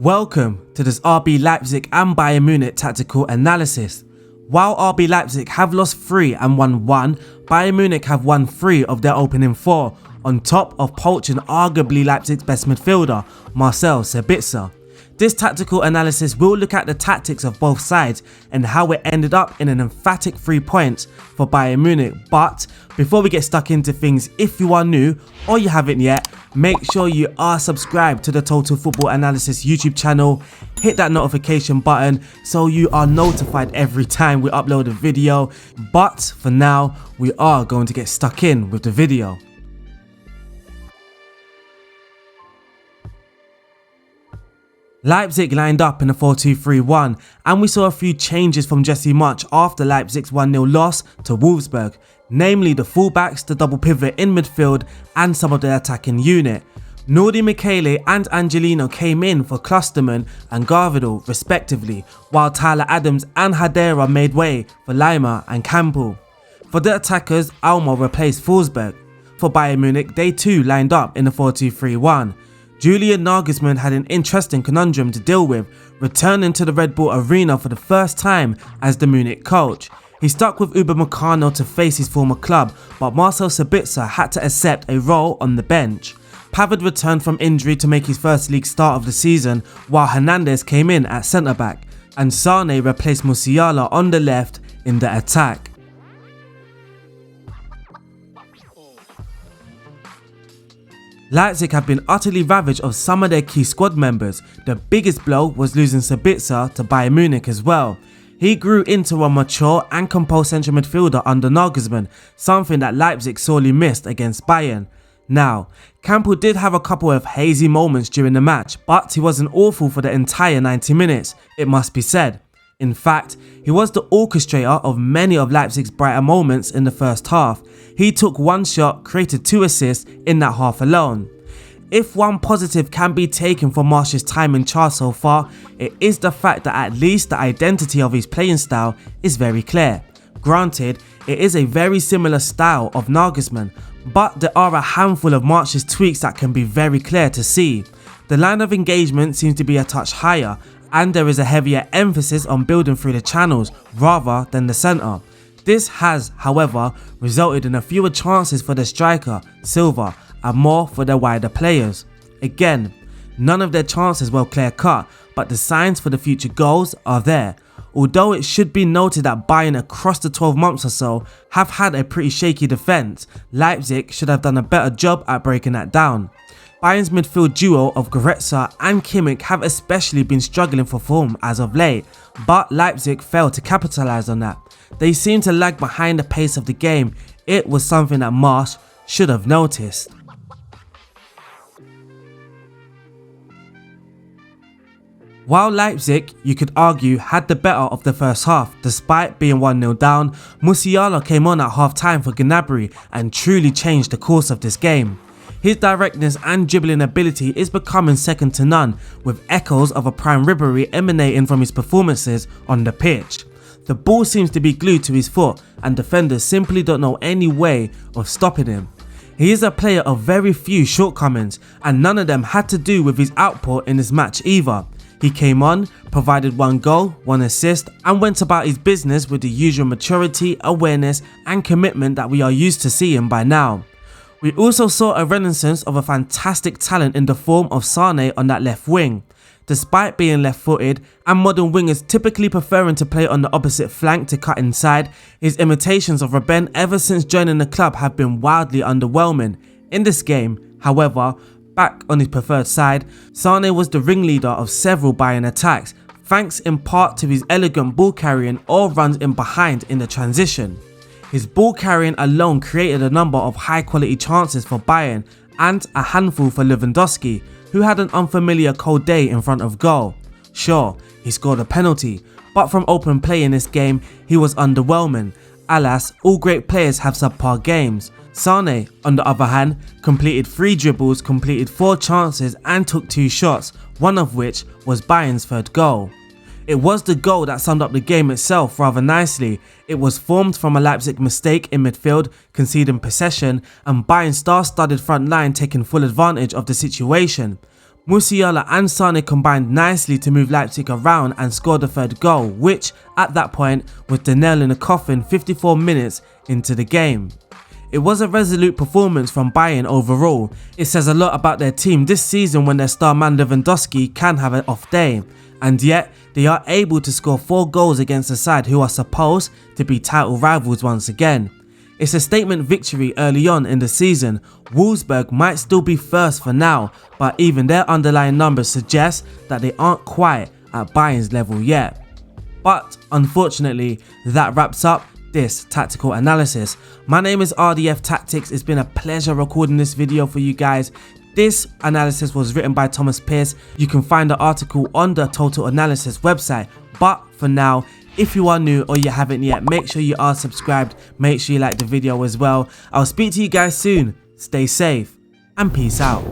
Welcome to this RB Leipzig and Bayern Munich tactical analysis. While RB Leipzig have lost 3 and won 1, Bayern Munich have won 3 of their opening 4, on top of poaching arguably Leipzig's best midfielder, Marcel Sabitzer. This tactical analysis will look at the tactics of both sides and how it ended up in an emphatic 3 points for Bayern Munich. But before we get stuck into things, if you are new or you haven't yet, make sure you are subscribed to the Total Football Analysis YouTube channel. Hit that notification button so you are notified every time we upload a video. But for now, we are going to get stuck in with the video. Leipzig lined up in a 4-2-3-1 and we saw a few changes from Jesse March after Leipzig's 1-0 loss to Wolfsburg, namely the fullbacks, the double pivot in midfield and some of the attacking unit. Nordi Michele and Angelino came in for Klostermann and Garvidal respectively, while Tyler Adams and Hadera made way for Lima and Campbell. For the attackers, Almo replaced Forsberg. For Bayern Munich, they too lined up in a 4-2-3-1. Julian Nagelsmann had an interesting conundrum to deal with, returning to the Red Bull Arena for the first time as the Munich coach. He stuck with Upamecano to face his former club, but Marcel Sabitzer had to accept a role on the bench. Pavard returned from injury to make his first league start of the season, while Hernandez came in at centre-back, and Sane replaced Musiala on the left in the attack. Leipzig have been utterly ravaged of some of their key squad members. The biggest blow was losing Sabitzer to Bayern Munich as well. He grew into a mature and composed central midfielder under Nagelsmann, something that Leipzig sorely missed against Bayern. Now, Campbell did have a couple of hazy moments during the match, but he wasn't awful for the entire 90 minutes, it must be said. In fact, he was the orchestrator of many of Leipzig's brighter moments in the first half. He took 1 shot, created 2 assists in that half alone. If one positive can be taken from Marsch's time in charge so far, it is the fact that at least the identity of his playing style is very clear. Granted, it is a very similar style of Nagelsmann, but there are a handful of Marsch's tweaks that can be very clear to see. The line of engagement seems to be a touch higher, and there is a heavier emphasis on building through the channels rather than the centre. This has, however, resulted in a fewer chances for the striker, Silva, and more for the wider players. Again, none of their chances were clear cut, but the signs for the future goals are there. Although it should be noted that Bayern across the 12 months or so have had a pretty shaky defence, Leipzig should have done a better job at breaking that down. Bayern's midfield duo of Goretzka and Kimmich have especially been struggling for form as of late, but Leipzig failed to capitalise on that. They seem to lag behind the pace of the game. It was something that Marsch should have noticed. While Leipzig, you could argue, had the better of the first half, despite being 1-0 down, Musiala came on at half time for Gnabry and truly changed the course of this game. His directness and dribbling ability is becoming second to none, with echoes of a prime Ribéry emanating from his performances on the pitch. The ball seems to be glued to his foot and defenders simply don't know any way of stopping him. He is a player of very few shortcomings and none of them had to do with his output in this match either. He came on, provided 1 goal, 1 assist and went about his business with the usual maturity, awareness and commitment that we are used to seeing by now. We also saw a renaissance of a fantastic talent in the form of Sane on that left wing. Despite being left-footed and modern wingers typically preferring to play on the opposite flank to cut inside, his imitations of Robben ever since joining the club have been wildly underwhelming. In this game, however, back on his preferred side, Sane was the ringleader of several Bayern attacks, thanks in part to his elegant ball carrying or runs in behind in the transition. His ball carrying alone created a number of high quality chances for Bayern and a handful for Lewandowski, who had an unfamiliar cold day in front of goal. Sure, he scored a penalty, but from open play in this game, he was underwhelming. Alas, all great players have subpar games. Sane, on the other hand, completed 3 dribbles, completed 4 chances and took 2 shots, one of which was Bayern's 3rd goal. It was the goal that summed up the game itself rather nicely. It was formed from a Leipzig mistake in midfield, conceding possession, and Bayern's star-studded front line taking full advantage of the situation. Musiala and Sane combined nicely to move Leipzig around and score the third goal, which at that point was the nail in the coffin 54 minutes into the game. It was a resolute performance from Bayern overall. It says a lot about their team this season when their star man Lewandowski can have an off day, and yet they are able to score 4 goals against a side who are supposed to be title rivals once again. It's a statement victory early on in the season. Wolfsburg might still be first for now, but even their underlying numbers suggest that they aren't quite at Bayern's level yet. But unfortunately, that wraps up this tactical analysis. My name is RDF Tactics. It's been a pleasure recording this video for you guys. This analysis was written by Thomas Pearce. You can find the article on the Total Analysis website. But for now, if you are new or you haven't yet, make sure you are subscribed. Make sure you like the video as well. I'll speak to you guys soon. Stay safe and peace out.